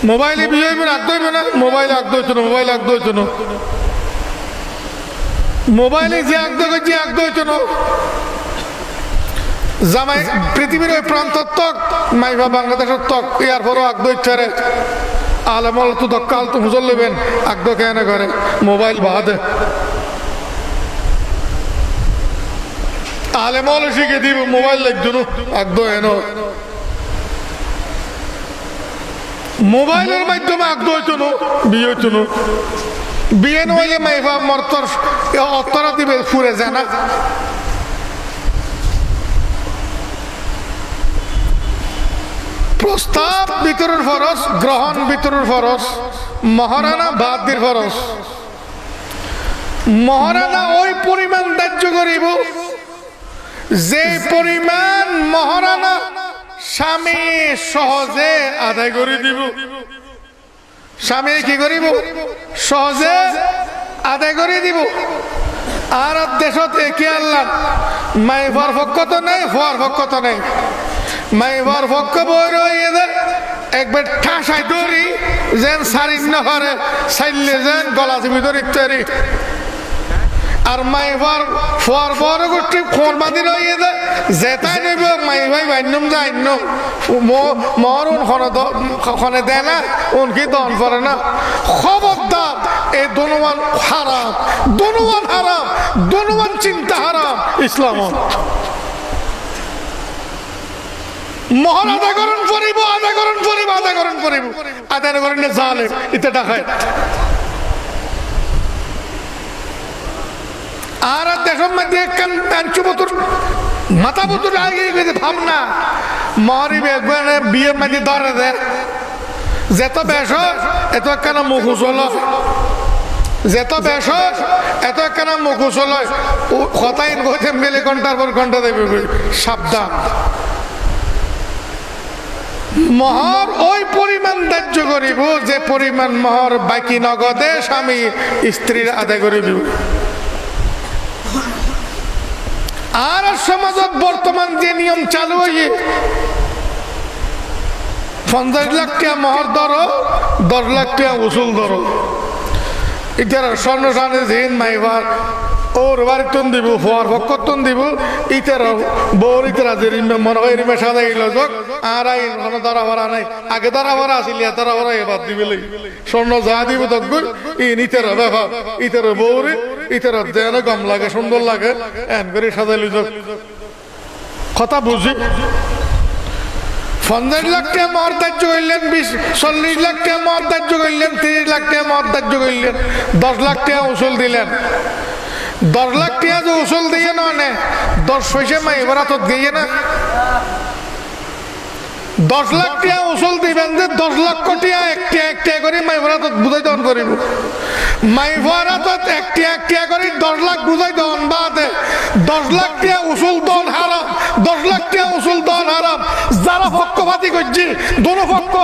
মোবাইলে বিয়ে রাখ দইবে না, মোবাইল আগ দইতো না, মোবাইল আগ দইতো না, মোবাইলে যে আগ দইছে আগ দইতো না। জামাই পৃথিবীর ওই প্রান্তর তক মাইবা বাংলাদেশের তক ইয়ার পরও আগ দইছে আলেমল তো দক্কাল তো হুজুর লেবেন আগ দো কেন করে মোবাইল বাদে আলেমল শিখে দিব মোবাইল লাগতো না আগ দো এনো মোবাইলের মাধ্যমে আগ দইতো না বিয়ে হইতো না। বিয়ে নইলে মাইবা মর্তর অত্তরা দিবে ফুরে যায় না। প্রস্তাব ভিতরের ফরজ, গ্রহণ ভিতরের ফরজ, মহারানা বাদ দির ফরজ। মহারানা ওই পরিমাণ ধার্য করিব যে পরিমাণ মহারানা স্বামী সহজে আদায় করে দিব। স্বামী কি করিব? সহজে আদায় করে দিব। আর দেশত একে আল্লাহ মাইভার পক্ষ তো নেই, হওয়ার পক্ষ তো নেই। মাইভার পক্ষ বই রয়ে একবার ঠাসাই ধরি যেন সারিন্ন করে সাইলে যেন গলা চিবি ধরি তৈরি। আর মাইভার ফোয়ার বড় গোষ্ঠী খোর বাঁধি রয়ে যেতাই নেব মাই ভাই বাইনম যাই মরুন খনে দেয় না উনকি দন করে না। খবরদার এই দনুয়ান হারাম, দনুয়ান হারাম, দনুয়ান চিন্তা হারাম ইসলামত। মহল আদাকরণ করিব, আদাকরণ করিব, আদাকরণ করিব, আদায় করেন জালেম ইতে টাকায়। আর দেশের মধ্যে মাথা বুতুর আগে ভাবনা মহরি বিয়ের মধ্যে ধরে দেয় যেত বেশ এত একখানা মুখুসল, যেত বেশ এত একখানা মুখুসল কথাই কথা মেলে ঘন্টার পর ঘন্টা দেবে। সাবধান, মহর ওই পরিমাণ ধার্য করিব যে পরিমাণ মহর বাকি নগদে স্বামী স্ত্রীর আদায় করিব। আর সমাজত বর্তমান যে নিয়ম চালু হয়ে 50 লাখ টাকা মহর ধরো, 10 লাখ টাকা উসুল ধরো। ইটার স্বর্ণ সানে দিন মাইবার ওর বাড়িতন দিব, হওয়ার ভক্ষতন দিব। ইটার বউর ইতারা যে মনে হয় রিমে সাদা গেল যোগ আর কোনো ধরা ভরা নাই। আগে ধরা ভরা আসিল ধরা ভরা এবার দিবে স্বর্ণ যা দিব তখন ইতার ব্যাপার। ইতার বউরে ইতার দেন গম লাগে, সুন্দর লাগে, এন করে সাজাইলি যোগ। কথা বুঝি 50 লাখ টাকা মহর ধার্য করলেন, 40 লাখ টাকা মহর ধার্য করলেন, 30 লাখ টাকা মহর ধার্য করলেন, 10 লাখ টাকা উসুল দিলেন। 10 লাখ টাকা যে উসুল দিয়ে নয় 10 পয়সা মা এবার তো দিয়ে না। 10 লাখ টাকা উসুল দিবেন যে 10 লক্ষ টাকা একটা করে মাইভারা তো বুঝাই দন করিব। মাইভারা তো একটা করে 10 লাখ বুঝাই দন বাদে 10 লাখ টাকা উসুল দন হারাম, 10 লাখ টাকা উসুল দন হারাম। যারা পক্ষপাতি করছে দোনো পক্ষ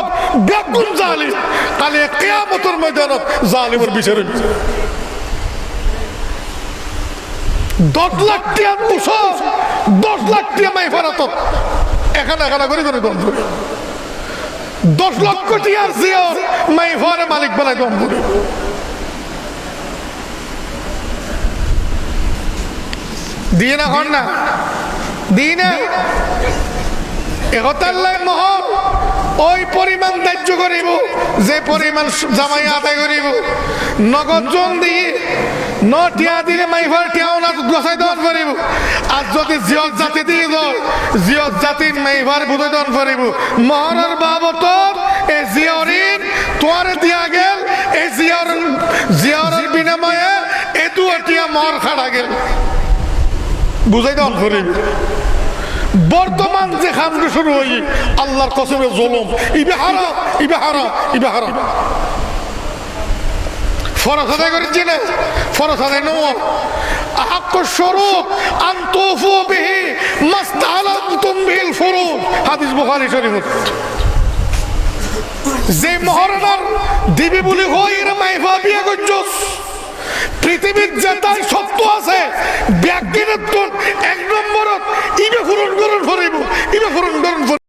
বেগুন জালিম, কালে কিয়ামতের ময়দানত জালিমের বিচার হইবে। 10 লাখ টাকা উসুল, 10 লাখ টাকা মাইভারা তো এখানে করে করে দম করে 10 লক্ষ টিয়ার জিও মাই ঘরে মালিক বানাই দম করে। দিয়ে না হন না দিই না একতাল্লাই মহল ওই পরিমাণ ধার্য করিব যে পরিমাণ জামাই আদায় করিব। নগদ জন দিয়ে টিয়া দিলে মাইভার টিয়াও না গোসাই দন করিব। আর যদি জিয়ত জাতি দিয়ে দল জিয়ত জাতির মাইভার বুধে দন করিব। মহরের বাবত এই জিয়রিন তোয়ার দিয়া গেল, এই জিয়রের বিনিময়ে এতু টিয়া মহর খাড়া গেল বুঝাই দন করিব। বর্তমান যে খামকে শুরু হই আল্লাহর কসমে জুলুম, ইবে হারাম, ইবে হারাম, ইবে হারাম। ফরজ আদায় করেছি না, ফরজ আদায় নয়। আহাক্কু শুরুত আন তুফু বিহি মাসতালাতুম বিল ফুরুদ, হাদিস বুখারী শরীফ। যে মহরনার দিবি বলি হই এর মাইফা বিয়ে করছস পৃথিবীর যেটাই সত্য আছে ব্যাগিনের 1 নম্বরত ইবে ফুরন করুন ফরিব, ইবে ফুরন করুন।